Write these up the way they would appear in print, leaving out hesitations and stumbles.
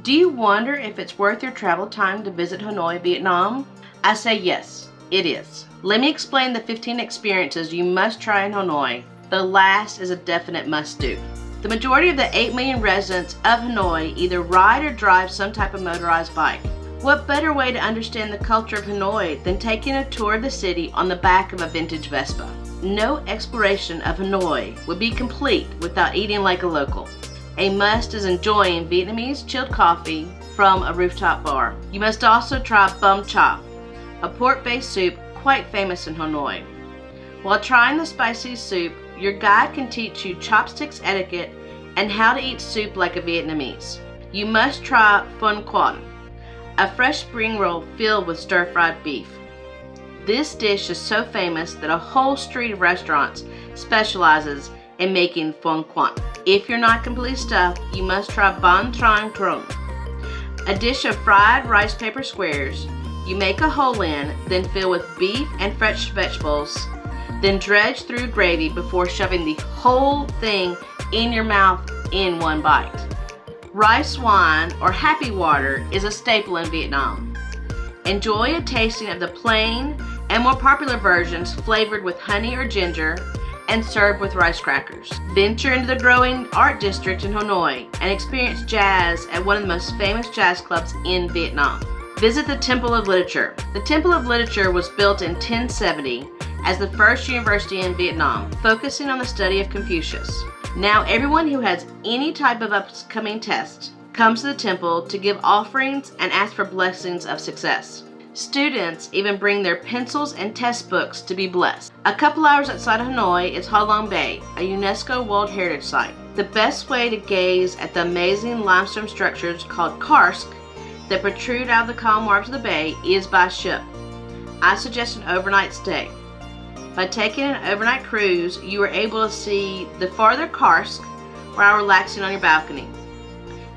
Do you wonder if it's worth your travel time to visit Hanoi, Vietnam? I say yes, it is. Let me explain the 15 experiences you must try in Hanoi. The last is a definite must-do. The majority of the 8 million residents of Hanoi either ride or drive some type of motorized bike. What better way to understand the culture of Hanoi than taking a tour of the city on the back of a vintage Vespa? No exploration of Hanoi would be complete without eating like a local. A must is enjoying Vietnamese chilled coffee from a rooftop bar. You must also try bum chop, a pork-based soup quite famous in Hanoi. While trying the spicy soup, your guide can teach you chopsticks etiquette and how to eat soup like a Vietnamese. You must try pho quan, a fresh spring roll filled with stir-fried beef. This dish is so famous that a whole street of restaurants specializes in making pho quan. If you're not completely stuffed, you must try banh tran krung, a dish of fried rice paper squares. You make a hole in, then fill with beef and fresh vegetables, then dredge through gravy before shoving the whole thing in your mouth in one bite. Rice wine or happy water is a staple in Vietnam. Enjoy a tasting of the plain and more popular versions flavored with honey or ginger and served with rice crackers. Venture into the growing art district in Hanoi and experience jazz at one of the most famous jazz clubs in Vietnam. Visit the Temple of Literature. The Temple of Literature was built in 1070 as the first university in Vietnam, focusing on the study of Confucius. Now everyone who has any type of upcoming test comes to the temple to give offerings and ask for blessings of success. Students even bring their pencils and test books to be blessed. A couple hours outside of Hanoi is Ha Long Bay, a UNESCO World Heritage Site. The best way to gaze at the amazing limestone structures called karst that protrude out of the calm waters of the bay is by ship. I suggest an overnight stay. By taking an overnight cruise, you are able to see the farther karst while relaxing on your balcony.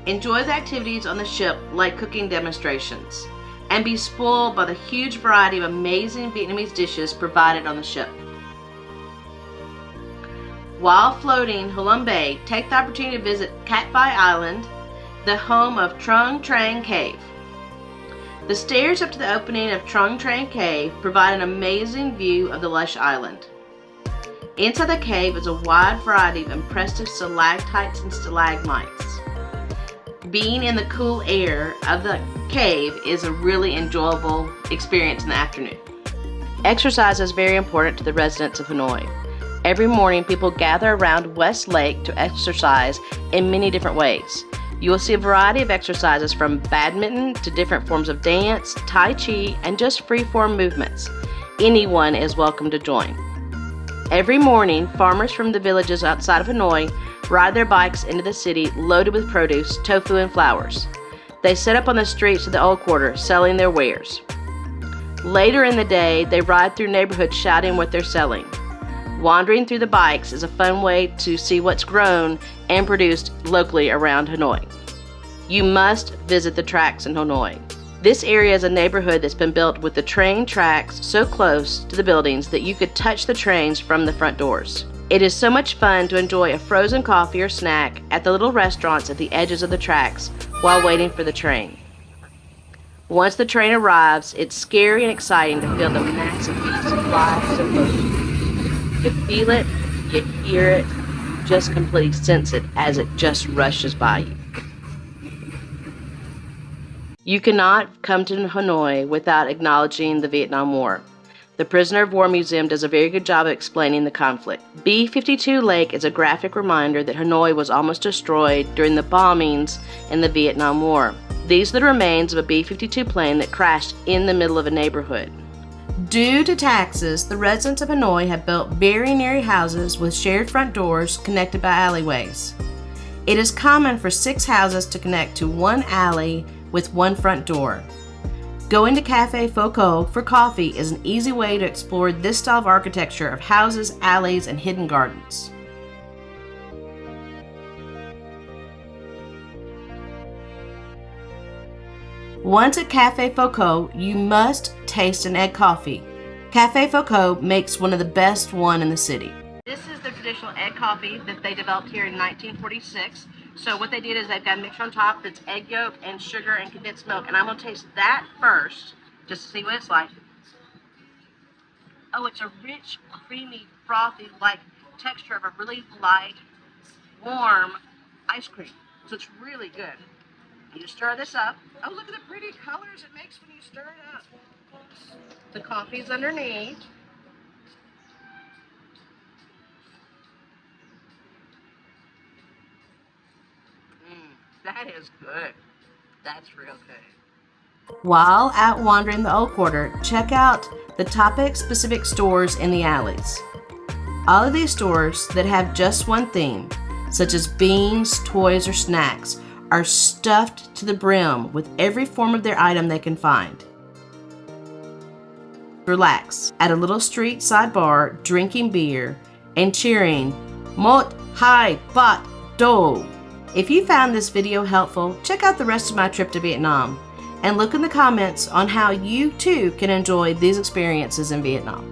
Enjoy the activities on the ship like cooking demonstrations, and be spoiled by the huge variety of amazing Vietnamese dishes provided on the ship. While floating Ha Long Bay, take the opportunity to visit Cat Bai Island, the home of Trung Trang Cave. The stairs up to the opening of Trung Trang Cave provide an amazing view of the lush island. Inside the cave is a wide variety of impressive stalactites and stalagmites. Being in the cool air of the cave is a really enjoyable experience in the afternoon. Exercise is very important to the residents of Hanoi. Every morning, people gather around West Lake to exercise in many different ways. You will see a variety of exercises from badminton to different forms of dance, tai chi, and just free-form movements. Anyone is welcome to join. Every morning, farmers from the villages outside of Hanoi ride their bikes into the city loaded with produce, tofu, and flowers. They set up on the streets of the old quarter selling their wares. Later in the day, they ride through neighborhoods shouting what they're selling. Wandering through the bikes is a fun way to see what's grown and produced locally around Hanoi. You must visit the tracks in Hanoi. This area is a neighborhood that's been built with the train tracks so close to the buildings that you could touch the trains from the front doors. It is so much fun to enjoy a frozen coffee or snack at the little restaurants at the edges of the tracks while waiting for the train. Once the train arrives, it's scary and exciting to feel the massive beats of lives and motion. You feel it, you hear it, just completely sense it as it just rushes by you. You cannot come to Hanoi without acknowledging the Vietnam War. The Prisoner of War Museum does a very good job of explaining the conflict. B-52 Lake is a graphic reminder that Hanoi was almost destroyed during the bombings in the Vietnam War. These are the remains of a B-52 plane that crashed in the middle of a neighborhood. Due to taxes, the residents of Hanoi have built very near houses with shared front doors connected by alleyways. It is common for 6 houses to connect to one alley with one front door. Going to Café Foucault for coffee is an easy way to explore this style of architecture of houses, alleys, and hidden gardens. Once at Café Foucault, you must taste an egg coffee. Café Foucault makes one of the best one in the city. This is the traditional egg coffee that they developed here in 1946. So what they did is they've got a mixture on top that's egg yolk and sugar and condensed milk. And I'm going to taste that first just to see what it's like. Oh, it's a rich, creamy, frothy, like texture of a really light, warm ice cream. So it's really good. You stir this up. Oh, look at the pretty colors it makes when you stir it up. The coffee's underneath. That is good. That's real good. While out wandering the Old Quarter, check out the topic-specific stores in the alleys. All of these stores that have just one theme, such as beans, toys, or snacks, are stuffed to the brim with every form of their item they can find. Relax at a little street side bar, drinking beer and cheering Mot Hai Bat Do. If you found this video helpful, check out the rest of my trip to Vietnam and look in the comments on how you too can enjoy these experiences in Vietnam.